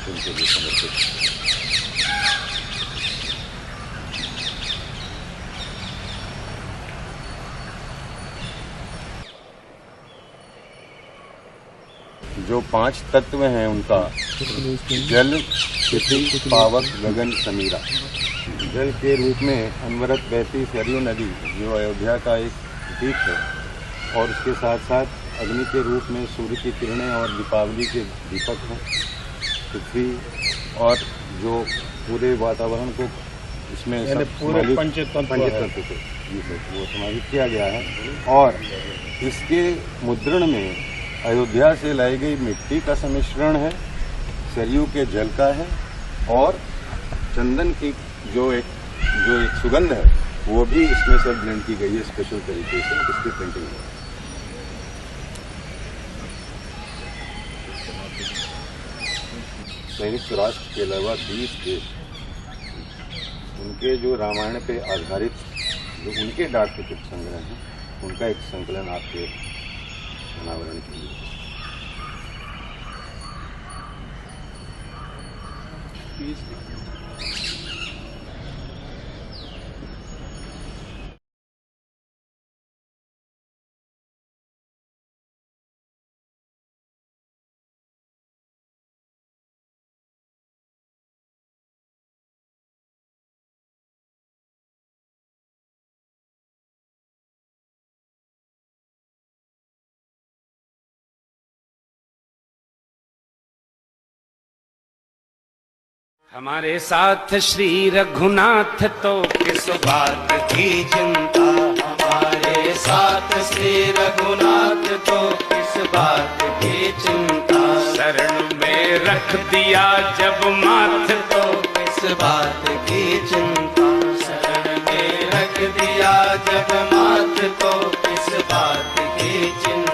उनके लिए समर्पित। जो 5 तत्व हैं उनका, जल, पृथ्वी, पावक, गगन, समीरा। जल के रूप में अनवरत बहती सरयू नदी जो अयोध्या का एक प्रतीक है, और उसके साथ साथ अग्नि के रूप में सूर्य की किरणें और दीपावली के दीपक हैं। पृथ्वी और जो पूरे वातावरण को इसमें पूरे पंचतत्व को वो समाहित किया गया है। और इसके मुद्रण में अयोध्या से लाई गई मिट्टी का सम्मिश्रण है, सरयू के जल का है, और चंदन की जो एक सुगंध है वो भी इसमें सब ब्लेंड की गई है स्पेशल तरीके से। इसकी प्रिंटिंग है। संयुक्त राष्ट्र के अलावा 20 देश उनके जो रामायण पे आधारित जो उनके डाक टिकट संग्रह हैं उनका एक संकलन आपके अनावरण के लिए। हमारे साथ श्री रघुनाथ तो किस बात की चिंता, हमारे साथ श्री रघुनाथ तो किस बात की चिंता। शरण में रख दिया जब माथ तो किस बात की चिंता, शरण में रख दिया जब माथ तो किस बात की चिंता।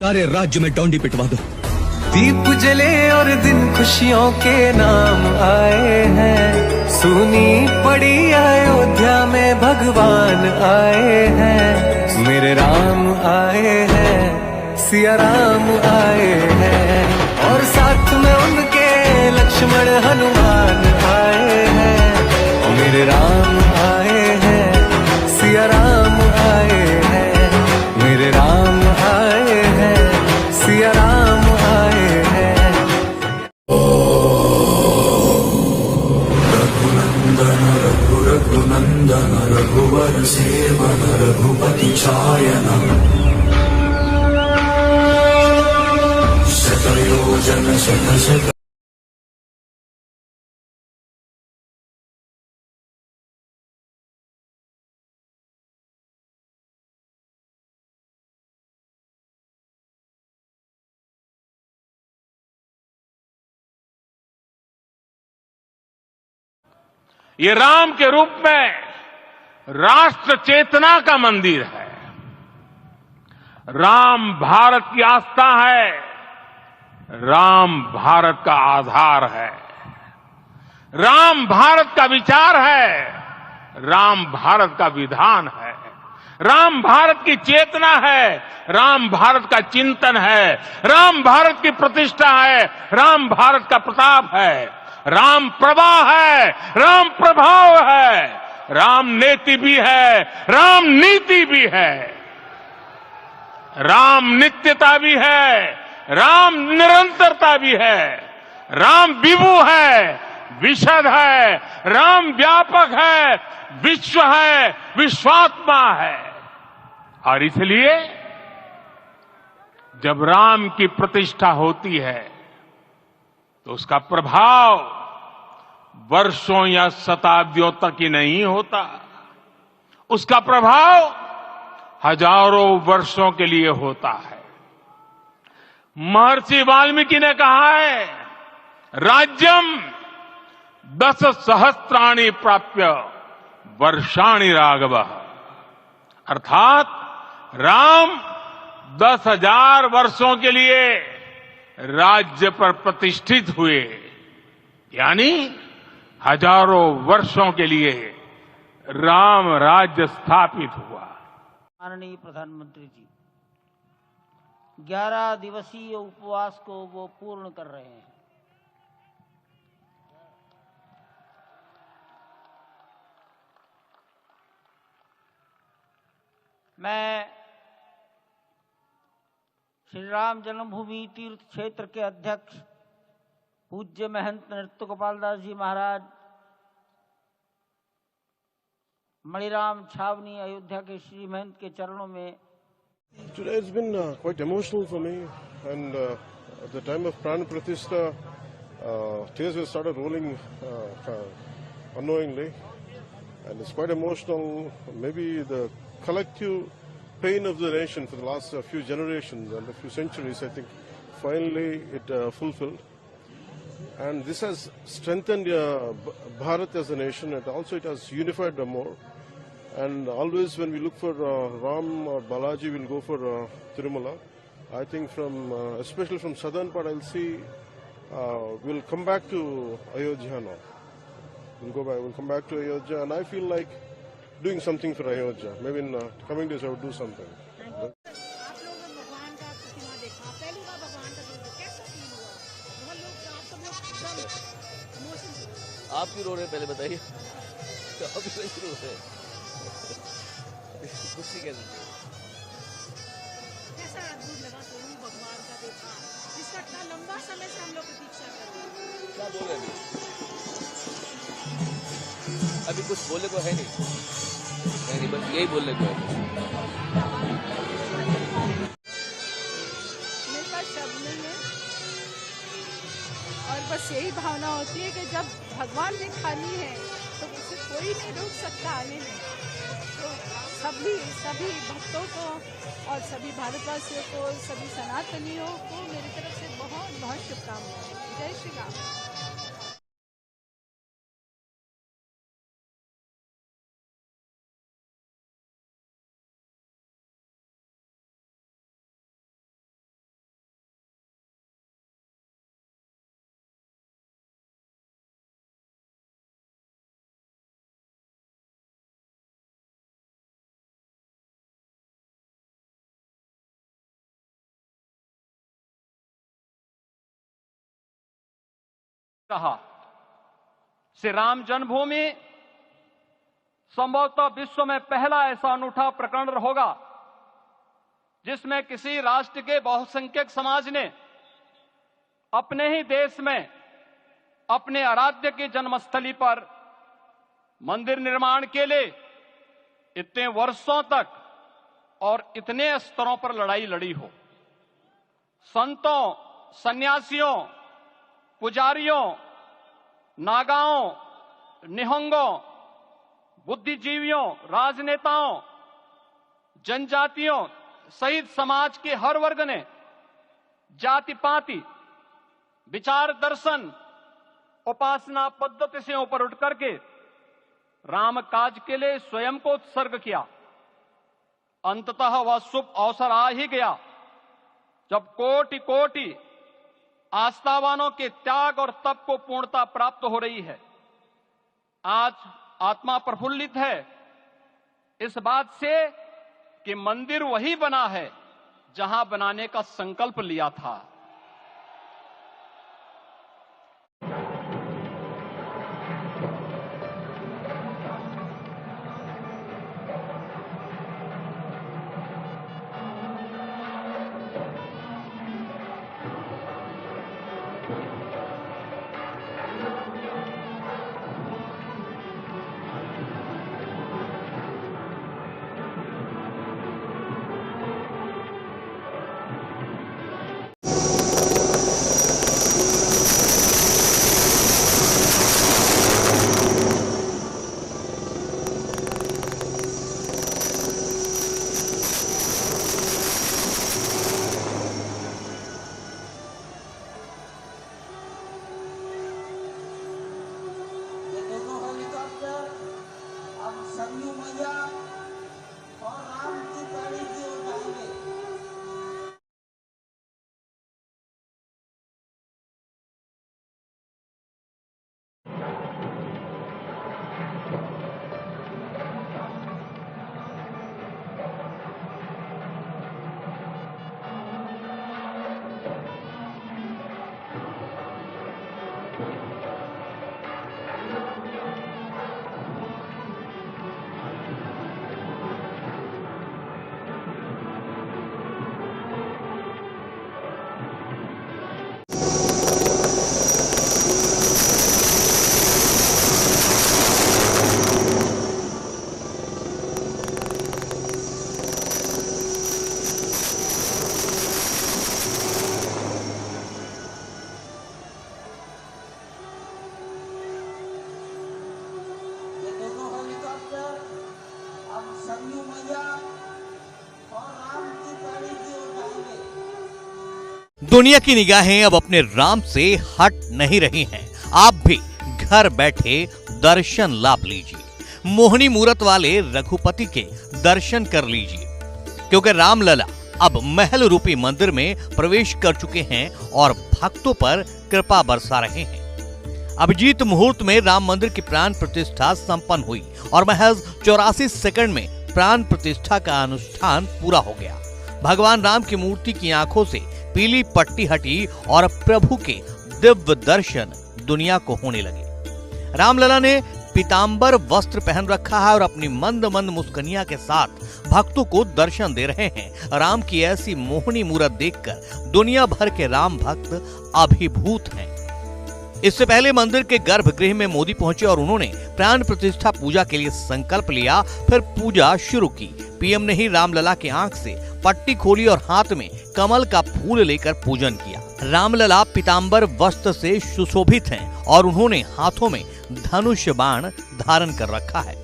सारे राज्य में डोंडी पिटवा दो। दीप जले और दिन खुशियों के नाम आए हैं, सुनी पड़ी अयोध्या में भगवान आए हैं। मेरे राम आए हैं, सिया राम आए हैं, और साथ में उनके लक्ष्मण हनुमान आए हैं। मेरे राम आए हैं, सिया राम आए हैं, मेरे राम आए हैं, सिया राम आए हैं। रघुनंदन रघुवर सेवन रघुपति चायन शतयोजन शतशत। ये राम के रूप में राष्ट्र चेतना का मंदिर है। राम भारत की आस्था है, राम भारत का आधार है, राम भारत का विचार है, राम भारत का विधान है, राम भारत की चेतना है, राम भारत का चिंतन है, राम भारत की प्रतिष्ठा है, राम भारत का प्रताप है, राम प्रवाह है, राम प्रभाव है, राम नेति भी है, राम नीति भी है, राम नित्यता भी है, राम निरंतरता भी है, राम विभु है, विशद है, राम व्यापक है, विश्व है, विश्वात्मा है। और इसलिए जब राम की प्रतिष्ठा होती है तो उसका प्रभाव वर्षों या शताब्दियों तक ही नहीं होता, उसका प्रभाव हजारों वर्षों के लिए होता है। महर्षि वाल्मीकि ने कहा है, राज्यम 10 सहस्त्राणि प्राप्य वर्षाणि राघव, अर्थात राम 10,000 वर्षों के लिए राज्य पर प्रतिष्ठित हुए, यानी हजारों वर्षों के लिए राम राज्य स्थापित हुआ। माननीय प्रधानमंत्री जी 11 दिवसीय उपवास को वो पूर्ण कर रहे हैं। मैं श्री राम जन्मभूमि तीर्थ क्षेत्र के अध्यक्ष पूज्य महंत नृत्य गोपाल दास जी महाराज, मणिराम छावनी अयोध्या के श्री महंत के चरणों में। Today it's been quite emotional for me, and at the time of Pran Pratishtha, tears have started rolling unknowingly, and it's quite emotional. Maybe the collective pain of the nation for the last few generations and a few centuries, I think, finally it fulfilled. And this has strengthened Bharat as a nation, and also it has unified them more. And always when we look for Ram or Balaji, we'll go for Tirumala. I think from, especially from southern part, I'll see, we'll come back to Ayodhya now. We'll come back to Ayodhya, and I feel like doing something for Ayodhya. Maybe in coming days I would do something. आप क्यों रो रहे हैं पहले बताइए। आप क्यों रो रहे हैं? खुशी कैसे? कैसा अद्भुत लगा स्वरूप भगवान का देखा, जिसका इतना लंबा समय से हम लोग प्रतीक्षा कर रहे हैं। क्या बोल रहे हैं अभी कुछ बोले को है नहीं, बस यही बोलने को है। मेरे पास शब्द नहीं है, और बस यही भावना होती है कि जब भगवान ने खानी है तो उसे कोई नहीं रोक सकता आने में। तो सभी भक्तों को और सभी भारतवासियों को, सभी सनातनियों को मेरी तरफ से बहुत बहुत शुभकामनाएं। जय श्री राम। कहा, श्री राम जन्मभूमि संभवतः विश्व में पहला ऐसा अनूठा प्रकरण होगा जिसमें किसी राष्ट्र के बहुसंख्यक समाज ने अपने ही देश में अपने आराध्य की जन्मस्थली पर मंदिर निर्माण के लिए इतने वर्षों तक और इतने स्तरों पर लड़ाई लड़ी हो। संतों, सन्यासियों, पुजारियों, नागाओं, निहंगों, बुद्धिजीवियों, राजनेताओं, जनजातियों सहित समाज के हर वर्ग ने जाति पाति, विचार दर्शन, उपासना पद्धति से ऊपर उठ करके राम काज के लिए स्वयं को उत्सर्ग किया। अंततः वह शुभ अवसर आ ही गया जब कोटि कोटि आस्थावानों के त्याग और तप को पूर्णता प्राप्त हो रही है। आज आत्मा प्रफुल्लित है इस बात से कि मंदिर वही बना है जहां बनाने का संकल्प लिया था। दुनिया की निगाहें अब अपने राम से हट नहीं रही हैं। आप भी घर बैठे दर्शन लाभ लीजिए। मोहिनी मूरत वाले रघुपति के दर्शन कर लीजिए, क्योंकि रामलला अब महल रूपी मंदिर में प्रवेश कर चुके हैं और भक्तों पर कृपा बरसा रहे हैं। अभिजीत मुहूर्त में राम मंदिर की प्राण प्रतिष्ठा संपन्न हुई और महज 84 सेकंड में प्राण प्रतिष्ठा का अनुष्ठान पूरा हो गया। भगवान राम की मूर्ति की आंखों से पीली पट्टी हटी और प्रभु के दिव्य दर्शन दुनिया को होने लगे। रामलला ने पीतांबर वस्त्र पहन रखा है और अपनी मंद मंद मुस्कानियां के साथ भक्तों को दर्शन दे रहे हैं। राम की ऐसी मोहनी मूरत देखकर दुनिया भर के राम भक्त अभिभूत हैं। इससे पहले मंदिर के गर्भगृह में मोदी पहुंचे और उन्होंने प्राण प्रतिष्ठा पूजा के लिए संकल्प लिया। फिर पूजा शुरू की। पीएम ने ही रामलला की आंख से पट्टी खोली और हाथ में कमल का फूल लेकर पूजन किया। रामलला पीतांबर वस्त्र से सुशोभित हैं और उन्होंने हाथों में धनुष बाण धारण कर रखा है।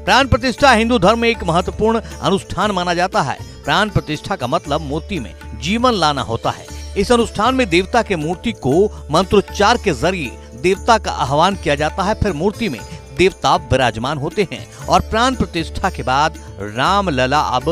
प्राण प्रतिष्ठा हिंदू धर्म में एक महत्वपूर्ण अनुष्ठान माना जाता है। प्राण प्रतिष्ठा का मतलब मूर्ति में जीवन लाना होता है। इस अनुष्ठान में देवता के मूर्ति को मंत्रोच्चार के जरिए देवता का आह्वान किया जाता है। फिर मूर्ति में देवता विराजमान होते हैं और प्राण प्रतिष्ठा के बाद रामलला अब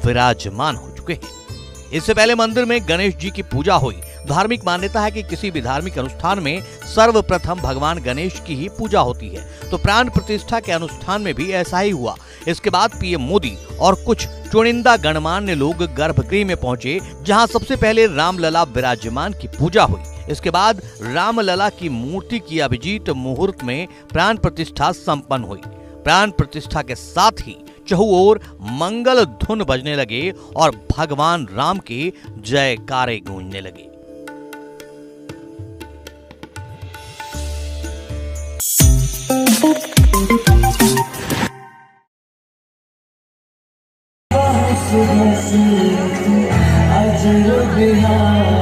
विराजमान हो चुके हैं। इससे पहले मंदिर में गणेश जी की पूजा हुई। धार्मिक मान्यता है कि किसी भी धार्मिक अनुष्ठान में सर्वप्रथम भगवान गणेश की ही पूजा होती है, तो प्राण प्रतिष्ठा के अनुष्ठान में भी ऐसा ही हुआ। इसके बाद पीएम मोदी और कुछ चुनिंदा गणमान्य लोग गर्भगृह में पहुंचे, जहां सबसे पहले रामलला विराजमान की पूजा हुई। इसके बाद रामलला की मूर्ति की अभिजीत मुहूर्त में प्राण प्रतिष्ठा संपन्न हुई। प्राण प्रतिष्ठा के साथ ही चहुओर मंगल धुन बजने लगे और भगवान राम के जयकारे गूंजने लगे। अजर बिहार